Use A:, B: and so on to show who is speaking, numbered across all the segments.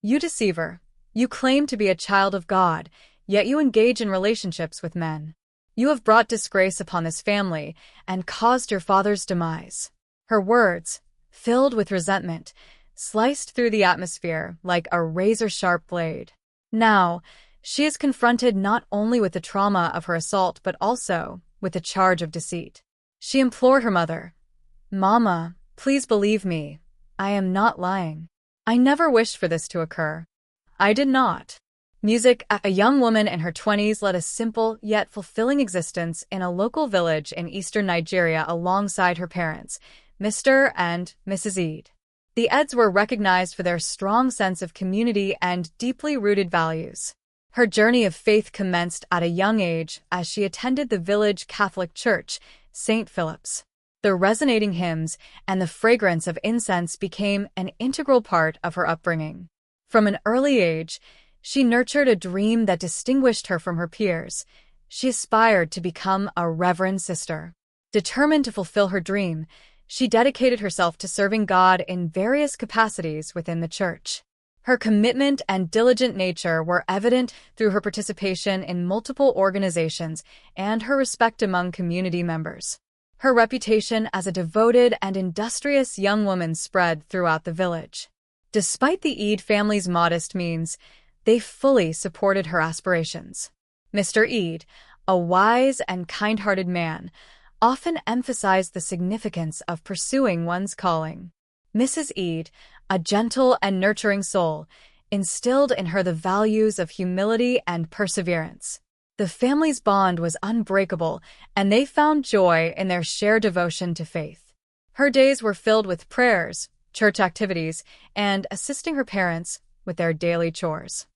A: You deceiver. You claim to be a child of God, yet you engage in relationships with men. You have brought disgrace upon this family and caused your father's demise. Her words, filled with resentment, sliced through the atmosphere like a razor-sharp blade. Now, she is confronted not only with the trauma of her assault but also with the charge of deceit. She implored her mother, "Mama, please believe me. I am not lying. I never wished for this to occur. I did not." Music. A young woman in her 20s led a simple yet fulfilling existence in a local village in eastern Nigeria alongside her parents, Mr. and Mrs. Eid. The Eds were recognized for their strong sense of community and deeply rooted values. Her journey of faith commenced at a young age as she attended the village Catholic church, St. Philip's. The resonating hymns and the fragrance of incense became an integral part of her upbringing. From an early age, she nurtured a dream that distinguished her from her peers. She aspired to become a reverend sister. Determined to fulfill her dream, she dedicated herself to serving God in various capacities within the church. Her commitment and diligent nature were evident through her participation in multiple organizations and her respect among community members. Her reputation as a devoted and industrious young woman spread throughout the village. Despite the Eid family's modest means, they fully supported her aspirations. Mr. Eid, a wise and kind-hearted man, often emphasized the significance of pursuing one's calling. Mrs. Eid, a gentle and nurturing soul, instilled in her the values of humility and perseverance. The family's bond was unbreakable, and they found joy in their shared devotion to faith. Her days were filled with prayers, church activities, and assisting her parents with their daily chores.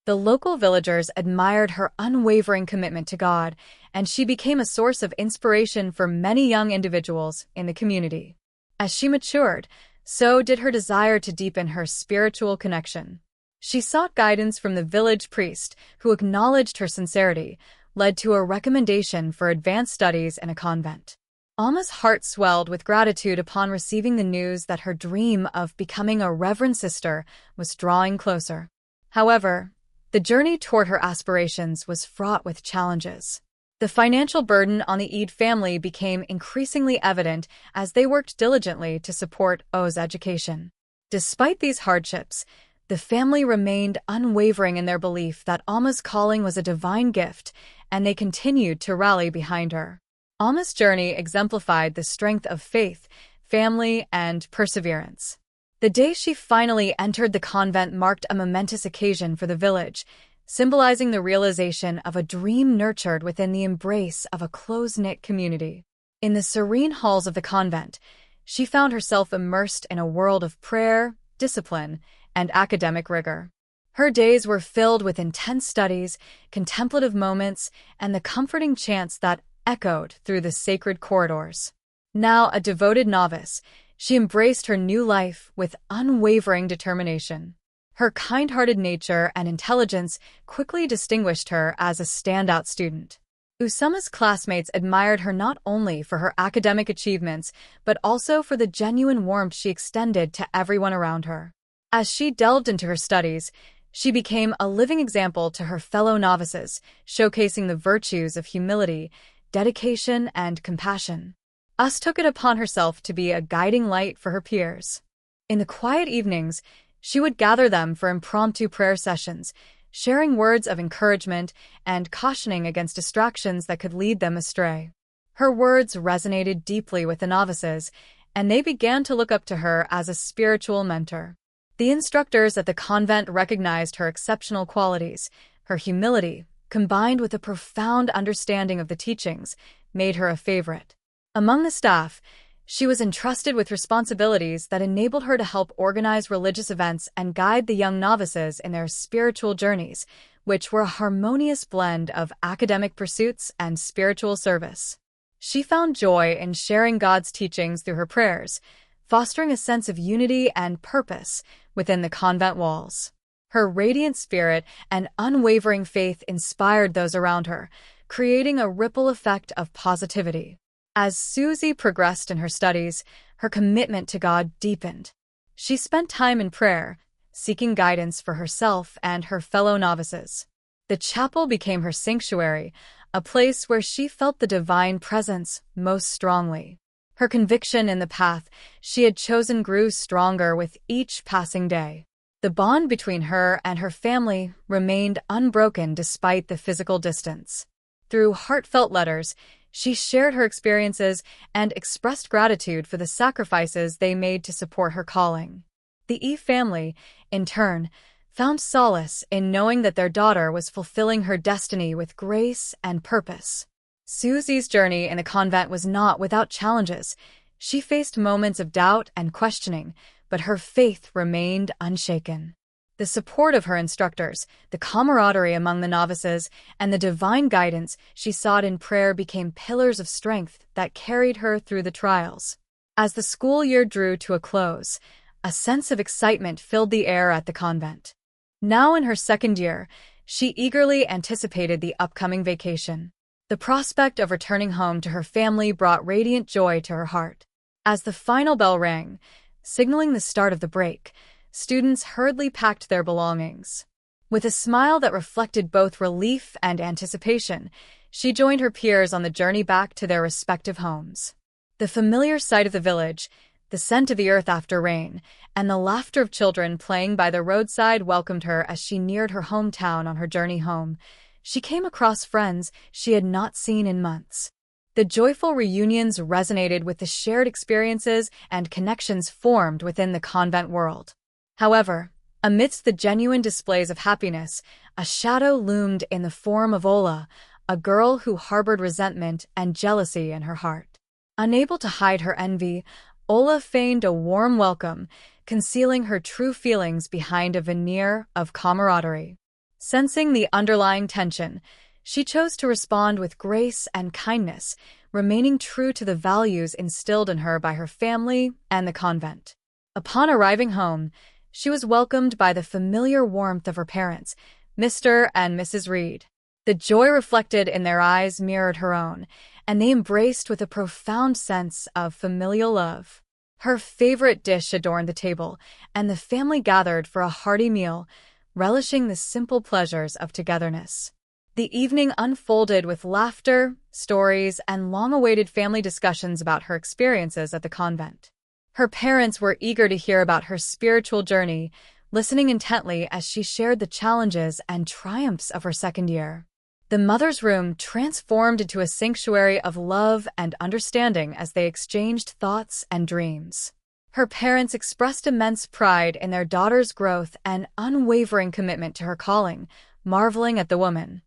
A: The local villagers admired her unwavering commitment to God, and she became a source of inspiration for many young individuals in the community. As she matured, so did her desire to deepen her spiritual connection. She sought guidance from the village priest, who acknowledged her sincerity, led to a recommendation for advanced studies in a convent. Alma's heart swelled with gratitude upon receiving the news that her dream of becoming a reverend sister was drawing closer. However, the journey toward her aspirations was fraught with challenges. The financial burden on the Eid family became increasingly evident as they worked diligently to support O's education. Despite these hardships, the family remained unwavering in their belief that Alma's calling was a divine gift, and they continued to rally behind her. Alma's journey exemplified the strength of faith, family, and perseverance. The day she finally entered the convent marked a momentous occasion for the village, symbolizing the realization of a dream nurtured within the embrace of a close-knit community. In the serene halls of the convent, she found herself immersed in a world of prayer, discipline, and academic rigor. Her days were filled with intense studies, contemplative moments, and the comforting chants that echoed through the sacred corridors. Now a devoted novice, she embraced her new life with unwavering determination. Her kind-hearted nature and intelligence quickly distinguished her as a standout student. Uzoma's classmates admired her not only for her academic achievements, but also for the genuine warmth she extended to everyone around her. As she delved into her studies, she became a living example to her fellow novices, showcasing the virtues of humility, dedication, and compassion. Us took it upon herself to be a guiding light for her peers. In the quiet evenings, she would gather them for impromptu prayer sessions, sharing words of encouragement and cautioning against distractions that could lead them astray. Her words resonated deeply with the novices, and they began to look up to her as a spiritual mentor. The instructors at the convent recognized her exceptional qualities. Her humility, combined with a profound understanding of the teachings, made her a favorite. Among the staff, she was entrusted with responsibilities that enabled her to help organize religious events and guide the young novices in their spiritual journeys, which were a harmonious blend of academic pursuits and spiritual service. She found joy in sharing God's teachings through her prayers, fostering a sense of unity and purpose within the convent walls. Her radiant spirit and unwavering faith inspired those around her, creating a ripple effect of positivity. As Susie progressed in her studies, her commitment to God deepened. She spent time in prayer, seeking guidance for herself and her fellow novices. The chapel became her sanctuary, a place where she felt the divine presence most strongly. Her conviction in the path she had chosen grew stronger with each passing day. The bond between her and her family remained unbroken despite the physical distance. Through heartfelt letters, she shared her experiences and expressed gratitude for the sacrifices they made to support her calling. The E family, in turn, found solace in knowing that their daughter was fulfilling her destiny with grace and purpose. Susie's journey in the convent was not without challenges. She faced moments of doubt and questioning, but her faith remained unshaken. The support of her instructors, the camaraderie among the novices, and the divine guidance she sought in prayer became pillars of strength that carried her through the trials. As the school year drew to a close, a sense of excitement filled the air at the convent. Now in her second year, she eagerly anticipated the upcoming vacation. The prospect of returning home to her family brought radiant joy to her heart. As the final bell rang, signaling the start of the break, students hurriedly packed their belongings. With a smile that reflected both relief and anticipation, she joined her peers on the journey back to their respective homes. The familiar sight of the village, the scent of the earth after rain, and the laughter of children playing by the roadside welcomed her as she neared her hometown on her journey home. She came across friends she had not seen in months. The joyful reunions resonated with the shared experiences and connections formed within the convent world. However, amidst the genuine displays of happiness, a shadow loomed in the form of Ola, a girl who harbored resentment and jealousy in her heart. Unable to hide her envy, Ola feigned a warm welcome, concealing her true feelings behind a veneer of camaraderie. Sensing the underlying tension, she chose to respond with grace and kindness, remaining true to the values instilled in her by her family and the convent. Upon arriving home, she was welcomed by the familiar warmth of her parents, Mr. and Mrs. Reed. The joy reflected in their eyes mirrored her own, and they embraced with a profound sense of familial love. Her favorite dish adorned the table, and the family gathered for a hearty meal, relishing the simple pleasures of togetherness. The evening unfolded with laughter, stories, and long-awaited family discussions about her experiences at the convent. Her parents were eager to hear about her spiritual journey, listening intently as she shared the challenges and triumphs of her second year. The mother's room transformed into a sanctuary of love and understanding as they exchanged thoughts and dreams. Her parents expressed immense pride in their daughter's growth and unwavering commitment to her calling, marveling at the woman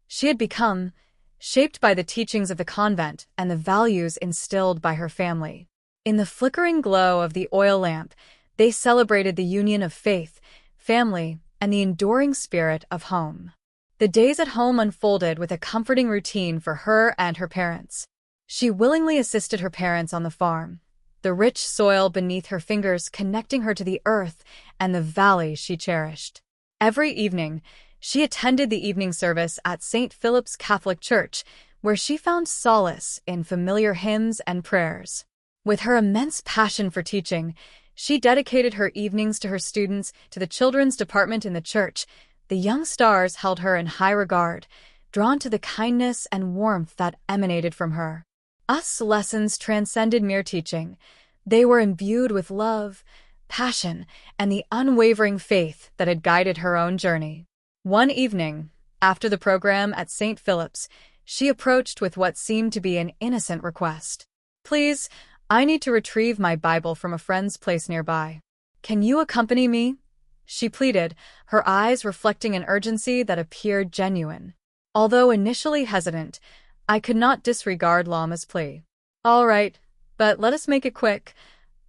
A: she had become, shaped by the teachings of the convent and the values instilled by her family. In the flickering glow of the oil lamp, they celebrated the union of faith, family, and the enduring spirit of home. The days at home unfolded with a comforting routine for her and her parents. She willingly assisted her parents on the farm, the rich soil beneath her fingers connecting her to the earth and the valley she cherished. Every evening, she attended the evening service at St. Philip's Catholic Church, where she found solace in familiar hymns and prayers. With her immense passion for teaching, she dedicated her evenings to her students, to the children's department in the church. The young stars held her in high regard, drawn to the kindness and warmth that emanated from her. Us lessons transcended mere teaching. They were imbued with love, passion, and the unwavering faith that had guided her own journey. One evening, after the program at St. Philip's, she approached with what seemed to be an innocent request. "Please, I need to retrieve my Bible from a friend's place nearby. Can you accompany me?" she pleaded, her eyes reflecting an urgency that appeared genuine. Although initially hesitant, I could not disregard Lama's plea. "All right, but let us make it quick,"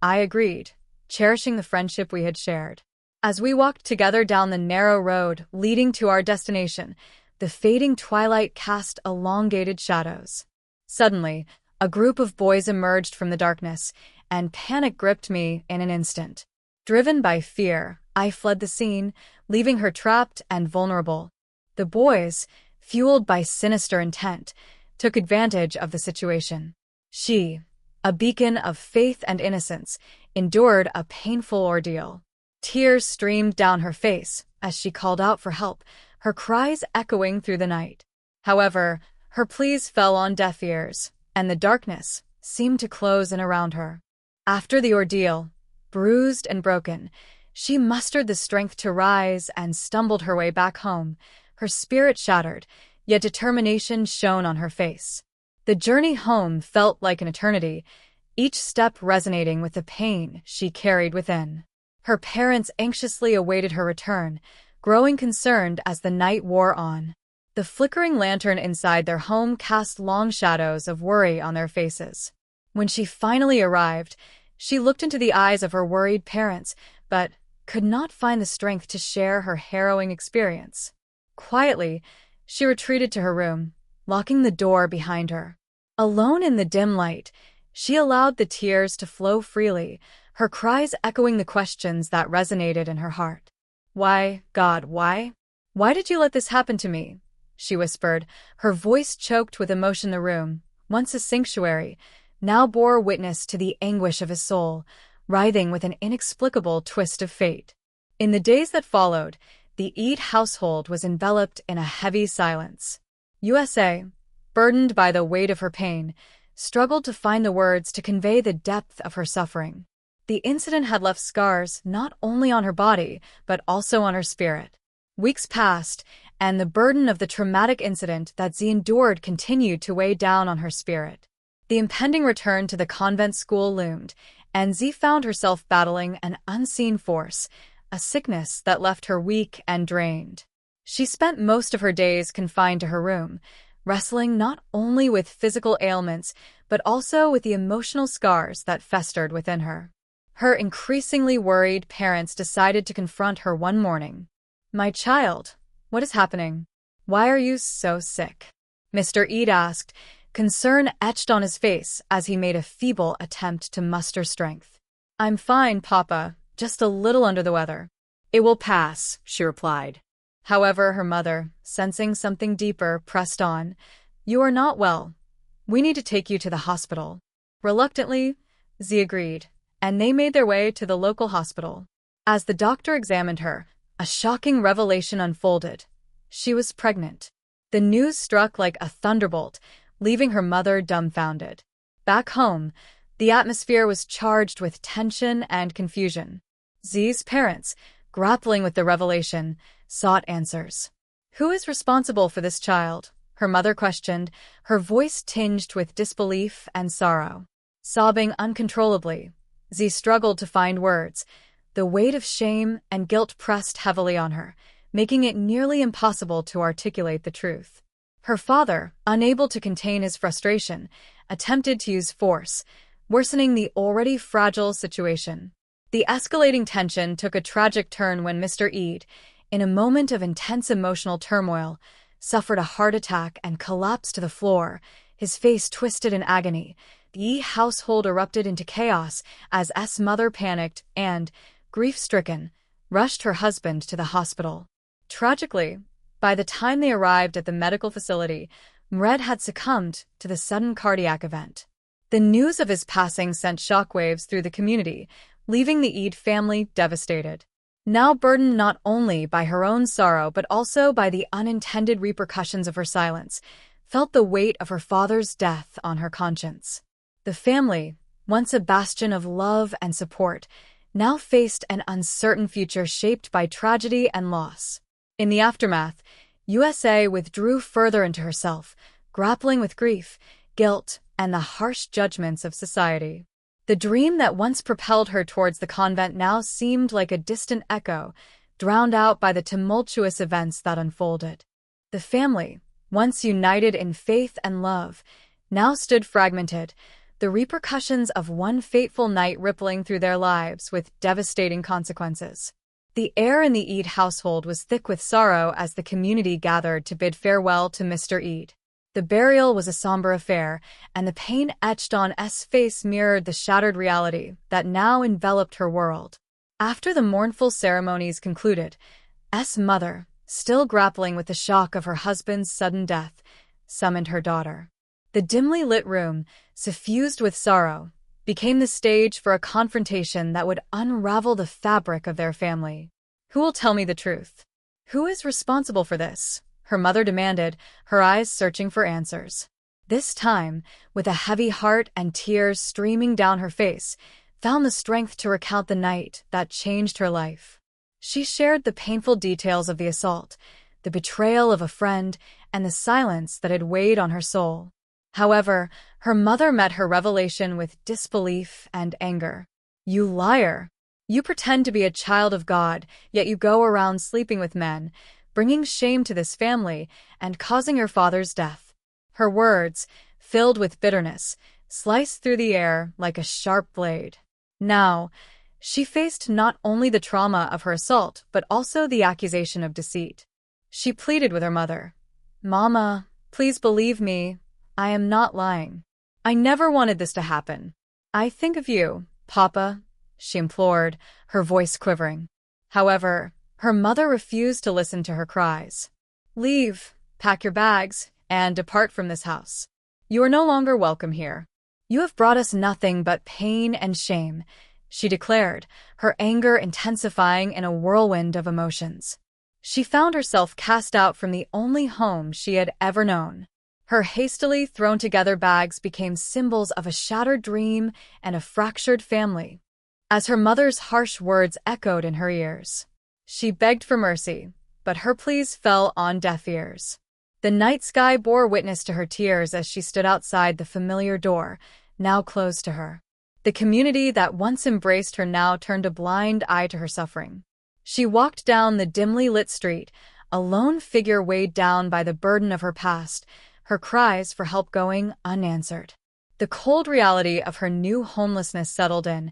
A: I agreed, cherishing the friendship we had shared. As we walked together down the narrow road leading to our destination, the fading twilight cast elongated shadows. Suddenly, a group of boys emerged from the darkness, and panic gripped me in an instant. Driven by fear, I fled the scene, leaving her trapped and vulnerable. The boys, fueled by sinister intent, took advantage of the situation. She, a beacon of faith and innocence, endured a painful ordeal. Tears streamed down her face as she called out for help, her cries echoing through the night. However, her pleas fell on deaf ears, and the darkness seemed to close in around her. After the ordeal, bruised and broken, she mustered the strength to rise and stumbled her way back home, her spirit shattered, yet determination shone on her face. The journey home felt like an eternity, each step resonating with the pain she carried within. Her parents anxiously awaited her return, growing concerned as the night wore on. The flickering lantern inside their home cast long shadows of worry on their faces. When she finally arrived, she looked into the eyes of her worried parents, but could not find the strength to share her harrowing experience. Quietly, she retreated to her room, locking the door behind her. Alone in the dim light, she allowed the tears to flow freely, her cries echoing the questions that resonated in her heart. "Why, God, why? Why did you let this happen to me?" she whispered, her voice choked with emotion. The room, once a sanctuary, now bore witness to the anguish of his soul, writhing with an inexplicable twist of fate. In the days that followed, the Eid household was enveloped in a heavy silence. USA, burdened by the weight of her pain, struggled to find the words to convey the depth of her suffering. The incident had left scars not only on her body, but also on her spirit. Weeks passed, and the burden of the traumatic incident that Z endured continued to weigh down on her spirit. The impending return to the convent school loomed, and Z found herself battling an unseen force, a sickness that left her weak and drained. She spent most of her days confined to her room, wrestling not only with physical ailments, but also with the emotional scars that festered within her. Her increasingly worried parents decided to confront her one morning. "My child, what is happening? Why are you so sick?" Mr. Eid asked, concern etched on his face as he made a feeble attempt to muster strength. "I'm fine, Papa, just a little under the weather." "It will pass," she replied. However, her mother, sensing something deeper, pressed on. "You are not well. We need to take you to the hospital." Reluctantly, Z agreed, and they made their way to the local hospital. As the doctor examined her, a shocking revelation unfolded. She was pregnant. The news struck like a thunderbolt, leaving her mother dumbfounded. Back home, the atmosphere was charged with tension and confusion. Z's parents, grappling with the revelation, sought answers. "Who is responsible for this child?" her mother questioned, her voice tinged with disbelief and sorrow. Sobbing uncontrollably, Z struggled to find words. The weight of shame and guilt pressed heavily on her, making it nearly impossible to articulate the truth. Her father, unable to contain his frustration, attempted to use force, worsening the already fragile situation. The escalating tension took a tragic turn when Mr. Eid, in a moment of intense emotional turmoil, suffered a heart attack and collapsed to the floor, his face twisted in agony. The household erupted into chaos as S. mother panicked and, grief-stricken, rushed her husband to the hospital. Tragically, by the time they arrived at the medical facility, Mred had succumbed to the sudden cardiac event. The news of his passing sent shockwaves through the community, leaving the Eid family devastated. Now burdened not only by her own sorrow but also by the unintended repercussions of her silence, felt the weight of her father's death on her conscience. The family, once a bastion of love and support, now faced an uncertain future shaped by tragedy and loss. In the aftermath, USA withdrew further into herself, grappling with grief, guilt, and the harsh judgments of society. The dream that once propelled her towards the convent now seemed like a distant echo, drowned out by the tumultuous events that unfolded. The family, once united in faith and love, now stood fragmented, the repercussions of one fateful night rippling through their lives with devastating consequences. The air in the Eid household was thick with sorrow as the community gathered to bid farewell to Mr. Eid. The burial was a somber affair, and the pain etched on S' face mirrored the shattered reality that now enveloped her world. After the mournful ceremonies concluded, S' mother, still grappling with the shock of her husband's sudden death, summoned her daughter. The dimly lit room, suffused with sorrow, became the stage for a confrontation that would unravel the fabric of their family. "Who will tell me the truth? Who is responsible for this?" her mother demanded, her eyes searching for answers. This time, with a heavy heart and tears streaming down her face, found the strength to recount the night that changed her life. She shared the painful details of the assault, the betrayal of a friend, and the silence that had weighed on her soul. However, her mother met her revelation with disbelief and anger. "You liar! You pretend to be a child of God, yet you go around sleeping with men, bringing shame to this family and causing your father's death." Her words, filled with bitterness, sliced through the air like a sharp blade. Now, she faced not only the trauma of her assault, but also the accusation of deceit. She pleaded with her mother, "Mama, please believe me. I am not lying. I never wanted this to happen. I think of you, Papa," she implored, her voice quivering. However, her mother refused to listen to her cries. "Leave, pack your bags, and depart from this house. You are no longer welcome here. You have brought us nothing but pain and shame," she declared, her anger intensifying in a whirlwind of emotions. She found herself cast out from the only home she had ever known. Her hastily thrown-together bags became symbols of a shattered dream and a fractured family. As her mother's harsh words echoed in her ears, she begged for mercy, but her pleas fell on deaf ears. The night sky bore witness to her tears as she stood outside the familiar door, now closed to her. The community that once embraced her now turned a blind eye to her suffering. She walked down the dimly lit street, a lone figure weighed down by the burden of her past, her cries for help going unanswered. The cold reality of her new homelessness settled in,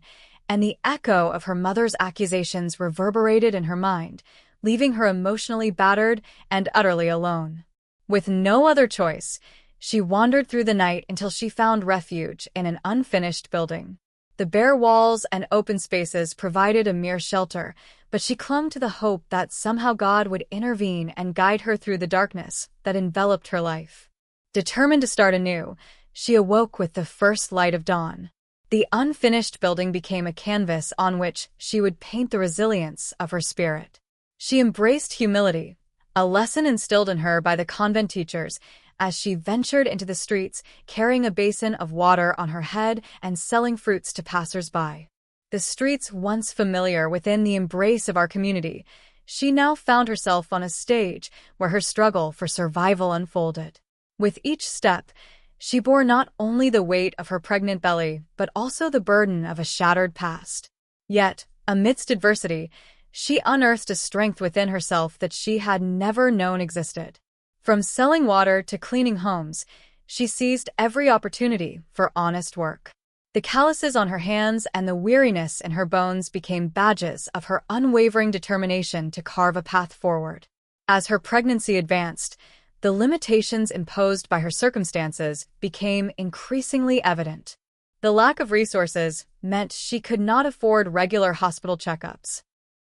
A: and the echo of her mother's accusations reverberated in her mind, leaving her emotionally battered and utterly alone. With no other choice, she wandered through the night until she found refuge in an unfinished building. The bare walls and open spaces provided a mere shelter, but she clung to the hope that somehow God would intervene and guide her through the darkness that enveloped her life. Determined to start anew, she awoke with the first light of dawn. The unfinished building became a canvas on which she would paint the resilience of her spirit. She embraced humility, a lesson instilled in her by the convent teachers, as she ventured into the streets, carrying a basin of water on her head and selling fruits to passers-by. The streets once familiar within the embrace of our community, she now found herself on a stage where her struggle for survival unfolded. With each step, she bore not only the weight of her pregnant belly, but also the burden of a shattered past. Yet, amidst adversity, she unearthed a strength within herself that she had never known existed. From selling water to cleaning homes, she seized every opportunity for honest work. The calluses on her hands and the weariness in her bones became badges of her unwavering determination to carve a path forward. As her pregnancy advanced, the limitations imposed by her circumstances became increasingly evident. The lack of resources meant she could not afford regular hospital checkups.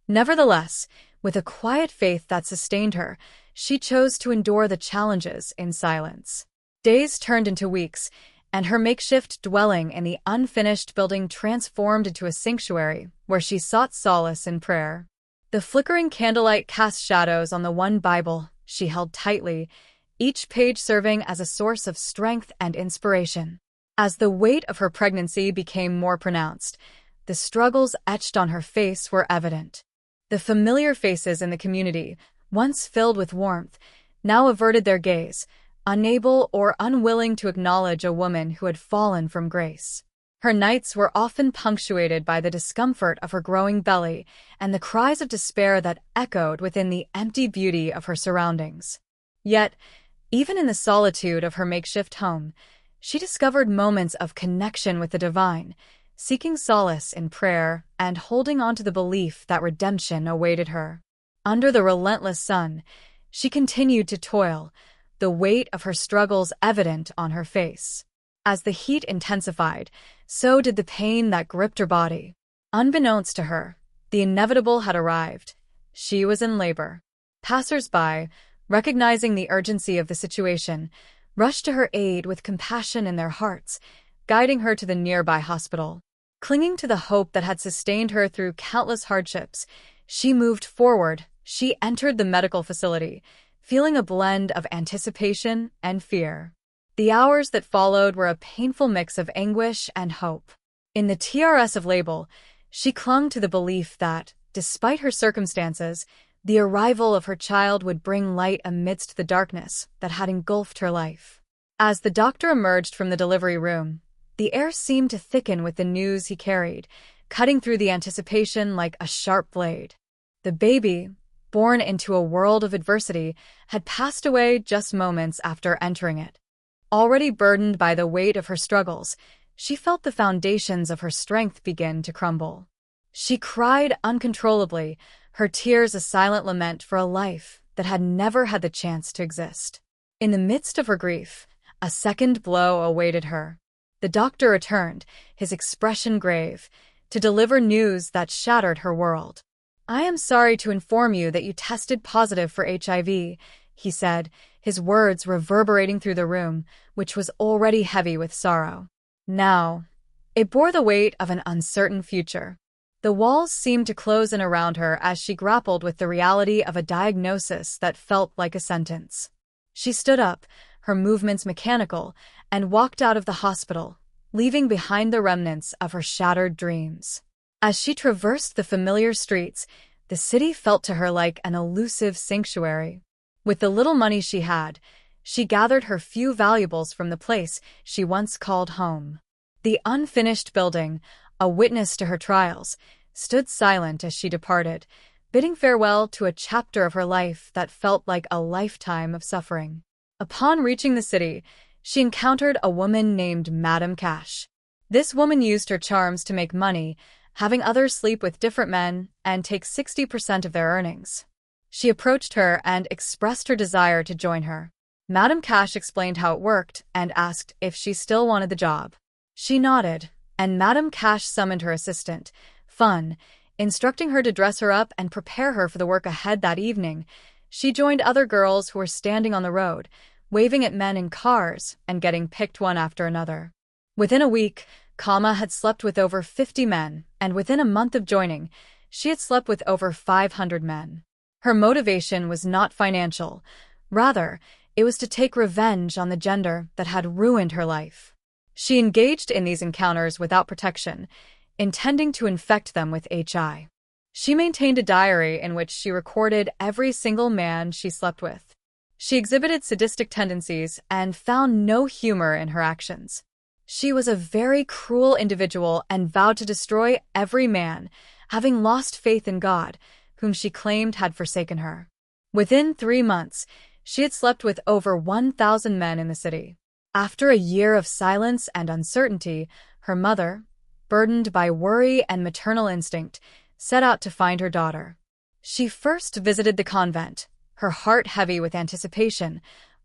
A: Nevertheless, with a quiet faith that sustained her, she chose to endure the challenges in silence. Days turned into weeks, and her makeshift dwelling in the unfinished building transformed into a sanctuary where she sought solace in prayer. The flickering candlelight cast shadows on the one Bible she held tightly, each page serving as a source of strength and inspiration. As the weight of her pregnancy became more pronounced, the struggles etched on her face were evident. The familiar faces in the community, once filled with warmth, now averted their gaze, unable or unwilling to acknowledge a woman who had fallen from grace. Her nights were often punctuated by the discomfort of her growing belly and the cries of despair that echoed within the empty beauty of her surroundings. Yet, even in the solitude of her makeshift home, she discovered moments of connection with the divine, seeking solace in prayer and holding on to the belief that redemption awaited her. Under the relentless sun, she continued to toil, the weight of her struggles evident on her face. As the heat intensified, so did the pain that gripped her body. Unbeknownst to her, the inevitable had arrived. She was in labor. Passers-by, recognizing the urgency of the situation, rushed to her aid with compassion in their hearts, guiding her to the nearby hospital. Clinging to the hope that had sustained her through countless hardships, she moved forward. She entered the medical facility, feeling a blend of anticipation and fear. The hours that followed were a painful mix of anguish and hope. In the TRS of label, she clung to the belief that, despite her circumstances, the arrival of her child would bring light amidst the darkness that had engulfed her life. As the doctor emerged from the delivery room, the air seemed to thicken with the news he carried, cutting through the anticipation like a sharp blade. The baby, born into a world of adversity, had passed away just moments after entering it. Already burdened by the weight of her struggles, she felt the foundations of her strength begin to crumble. She cried uncontrollably, her tears a silent lament for a life that had never had the chance to exist. In the midst of her grief, a second blow awaited her. The doctor returned, his expression grave, to deliver news that shattered her world. "I am sorry to inform you that you tested positive for HIV," he said, his words reverberating through the room, which was already heavy with sorrow. Now, it bore the weight of an uncertain future. The walls seemed to close in around her as she grappled with the reality of a diagnosis that felt like a sentence. She stood up, her movements mechanical, and walked out of the hospital, leaving behind the remnants of her shattered dreams. As she traversed the familiar streets, the city felt to her like an elusive sanctuary. With the little money she had, she gathered her few valuables from the place she once called home. The unfinished building, a witness to her trials, stood silent as she departed, bidding farewell to a chapter of her life that felt like a lifetime of suffering. Upon reaching the city, she encountered a woman named Madame Cash. This woman used her charms to make money, having others sleep with different men and take 60% of their earnings. She approached her and expressed her desire to join her. Madame Cash explained how it worked and asked if she still wanted the job. She nodded, and Madame Cash summoned her assistant, Fun, instructing her to dress her up and prepare her for the work ahead that evening. She joined other girls who were standing on the road, waving at men in cars and getting picked one after another. Within a week, Kama had slept with over 50 men, and within a month of joining, she had slept with over 500 men. Her motivation was not financial. Rather, it was to take revenge on the gender that had ruined her life. She engaged in these encounters without protection, intending to infect them with HIV. She maintained a diary in which she recorded every single man she slept with. She exhibited sadistic tendencies and found no humor in her actions. She was a very cruel individual and vowed to destroy every man, having lost faith in God, whom she claimed had forsaken her. Within 3 months, she had slept with over 1,000 men in the city. After a year of silence and uncertainty, her mother, burdened by worry and maternal instinct, set out to find her daughter. She first visited the convent, her heart heavy with anticipation,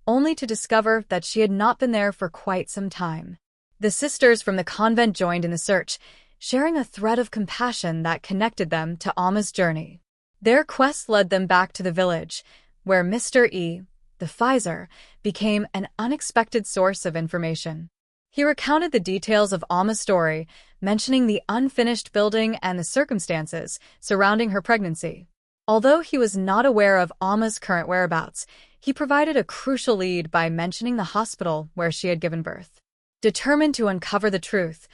A: only to discover that she had not been there for quite some time. The sisters from the convent joined in the search, sharing a thread of compassion that connected them to Alma's journey. Their quest led them back to the village, where Mr. E, the Pfizer, became an unexpected source of information. He recounted the details of Alma's story, mentioning the unfinished building and the circumstances surrounding her pregnancy. Although he was not aware of Alma's current whereabouts, he provided a crucial lead by mentioning the hospital where she had given birth. Determined to uncover the truth,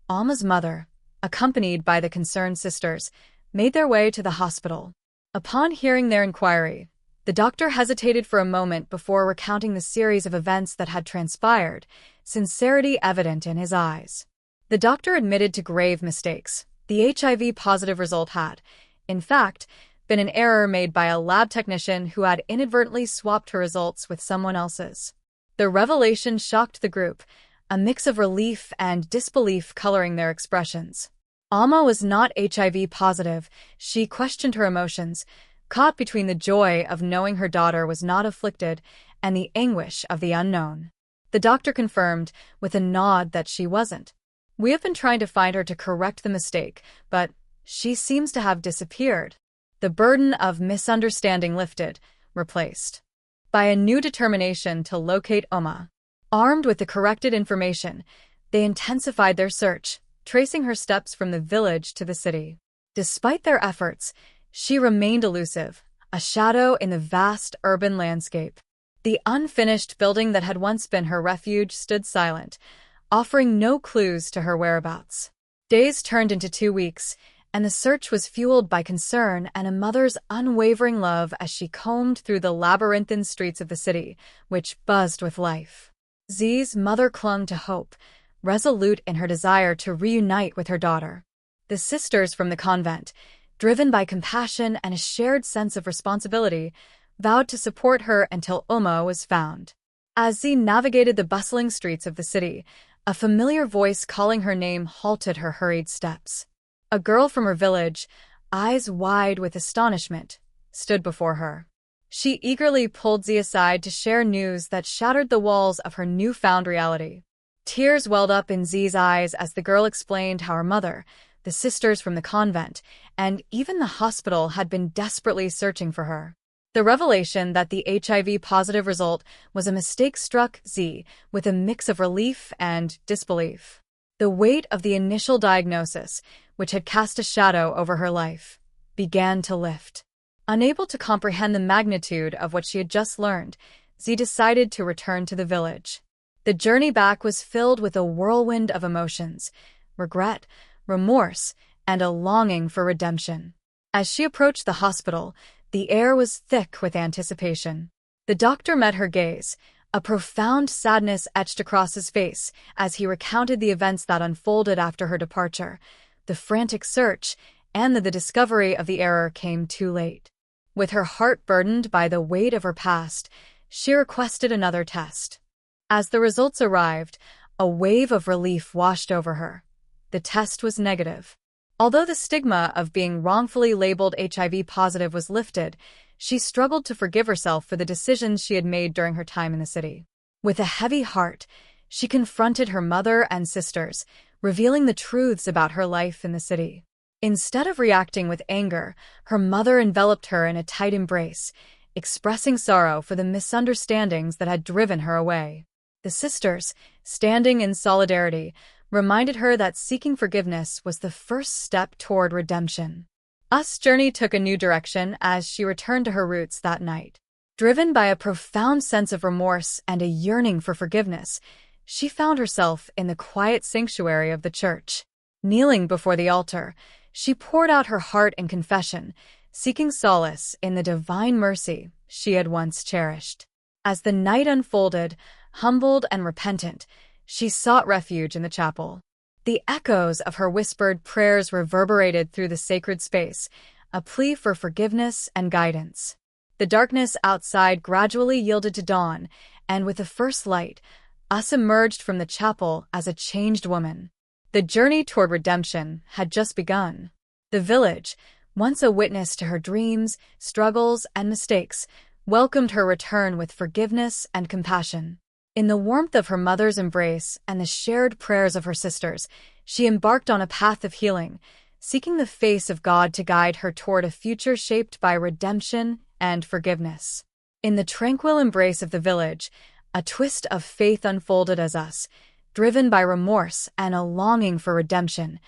A: Alma's mother, accompanied by the concerned sisters, made their way to the hospital. Upon hearing their inquiry, the doctor hesitated for a moment before recounting the series of events that had transpired, sincerity evident in his eyes. The doctor admitted to grave mistakes. The HIV-positive result had, in fact, been an error made by a lab technician who had inadvertently swapped her results with someone else's. The revelation shocked the group, a mix of relief and disbelief coloring their expressions. Alma was not HIV positive. She questioned her emotions, caught between the joy of knowing her daughter was not afflicted and the anguish of the unknown. The doctor confirmed, with a nod, that she wasn't. "We have been trying to find her to correct the mistake, but she seems to have disappeared." The burden of misunderstanding lifted, replaced by a new determination to locate Oma. Armed with the corrected information, They intensified their search, tracing her steps from the village to the city. Despite their efforts, she remained elusive, a shadow in the vast urban landscape. The unfinished building that had once been her refuge stood silent, offering no clues to her whereabouts. Days turned into 2 weeks, and the search was fueled by concern and a mother's unwavering love as she combed through the labyrinthine streets of the city, which buzzed with life. Z's mother clung to hope, resolute in her desire to reunite with her daughter. The sisters from the convent, driven by compassion and a shared sense of responsibility, vowed to support her until Uzoma was found. As Z navigated the bustling streets of the city, a familiar voice calling her name halted her hurried steps. A girl from her village, eyes wide with astonishment, stood before her. She eagerly pulled Z aside to share news that shattered the walls of her newfound reality. Tears welled up in Z's eyes as the girl explained how her mother, the sisters from the convent, and even the hospital had been desperately searching for her. The revelation that the HIV-positive result was a mistake struck Z with a mix of relief and disbelief. The weight of the initial diagnosis, which had cast a shadow over her life, began to lift. Unable to comprehend the magnitude of what she had just learned, Z decided to return to the village. The journey back was filled with a whirlwind of emotions: regret, remorse, and a longing for redemption. As she approached the hospital, the air was thick with anticipation. The doctor met her gaze, a profound sadness etched across his face as he recounted the events that unfolded after her departure. The frantic search and the discovery of the error came too late. With her heart burdened by the weight of her past, she requested another test. As the results arrived, a wave of relief washed over her. The test was negative. Although the stigma of being wrongfully labeled HIV-positive was lifted, she struggled to forgive herself for the decisions she had made during her time in the city. With a heavy heart, she confronted her mother and sisters, revealing the truths about her life in the city. Instead of reacting with anger, her mother enveloped her in a tight embrace, expressing sorrow for the misunderstandings that had driven her away. The sisters, standing in solidarity, reminded her that seeking forgiveness was the first step toward redemption. Us' journey took a new direction as she returned to her roots that night. Driven by a profound sense of remorse and a yearning for forgiveness, she found herself in the quiet sanctuary of the church. Kneeling before the altar, she poured out her heart in confession, seeking solace in the divine mercy she had once cherished. As the night unfolded, humbled and repentant, she sought refuge in the chapel. The echoes of her whispered prayers reverberated through the sacred space, a plea for forgiveness and guidance. The darkness outside gradually yielded to dawn, and with the first light, Us emerged from the chapel as a changed woman. The journey toward redemption had just begun. The village, once a witness to her dreams, struggles, and mistakes, welcomed her return with forgiveness and compassion. In the warmth of her mother's embrace and the shared prayers of her sisters, she embarked on a path of healing, seeking the face of God to guide her toward a future shaped by redemption and forgiveness. In the tranquil embrace of the village, a twist of faith unfolded as Us, driven by remorse and a longing for redemption,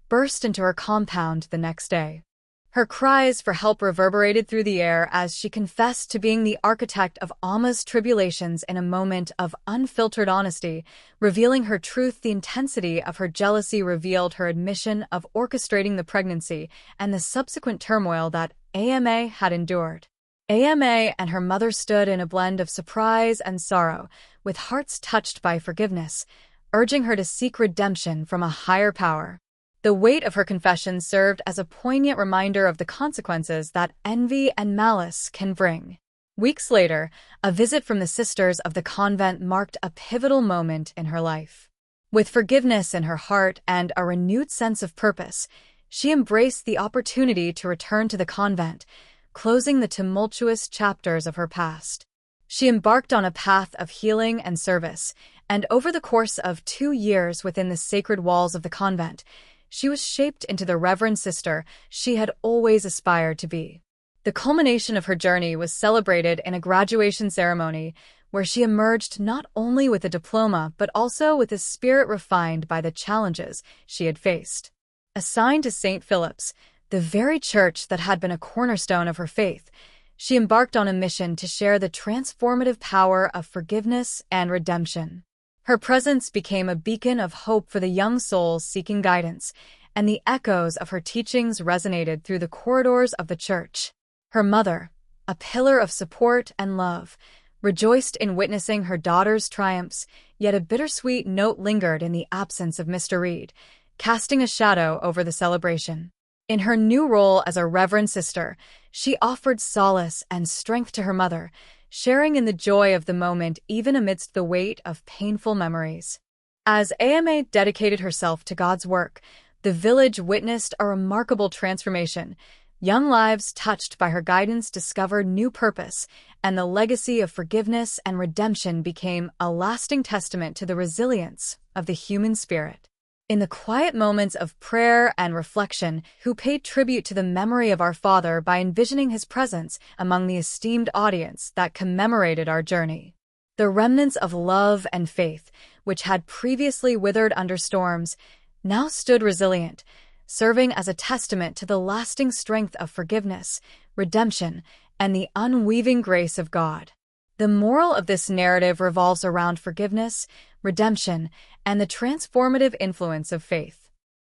A: burst into her compound the next day. Her cries for help reverberated through the air as she confessed to being the architect of Alma's tribulations in a moment of unfiltered honesty. Revealing her truth, the intensity of her jealousy revealed her admission of orchestrating the pregnancy and the subsequent turmoil that Ama had endured. Ama and her mother stood in a blend of surprise and sorrow, with hearts touched by forgiveness, urging her to seek redemption from a higher power. The weight of her confession served as a poignant reminder of the consequences that envy and malice can bring. Weeks later, a visit from the sisters of the convent marked a pivotal moment in her life. With forgiveness in her heart and a renewed sense of purpose, she embraced the opportunity to return to the convent, closing the tumultuous chapters of her past. She embarked on a path of healing and service, and over the course of 2 years within the sacred walls of the convent, she was shaped into the reverend sister she had always aspired to be. The culmination of her journey was celebrated in a graduation ceremony where she emerged not only with a diploma but also with a spirit refined by the challenges she had faced. Assigned to St. Philip's, the very church that had been a cornerstone of her faith, she embarked on a mission to share the transformative power of forgiveness and redemption. Her presence became a beacon of hope for the young souls seeking guidance, and the echoes of her teachings resonated through the corridors of the church. Her mother, a pillar of support and love, rejoiced in witnessing her daughter's triumphs, yet a bittersweet note lingered in the absence of Mr. Reed, casting a shadow over the celebration. In her new role as a Reverend Sister, she offered solace and strength to her mother, sharing in the joy of the moment even amidst the weight of painful memories. As AMA dedicated herself to God's work, the village witnessed a remarkable transformation. Young lives touched by her guidance discovered new purpose, and the legacy of forgiveness and redemption became a lasting testament to the resilience of the human spirit. In the quiet moments of prayer and reflection, who paid tribute to the memory of our Father by envisioning his presence among the esteemed audience that commemorated our journey. The remnants of love and faith, which had previously withered under storms, now stood resilient, serving as a testament to the lasting strength of forgiveness, redemption, and the unweaving grace of God. The moral of this narrative revolves around forgiveness, redemption, and the transformative influence of faith.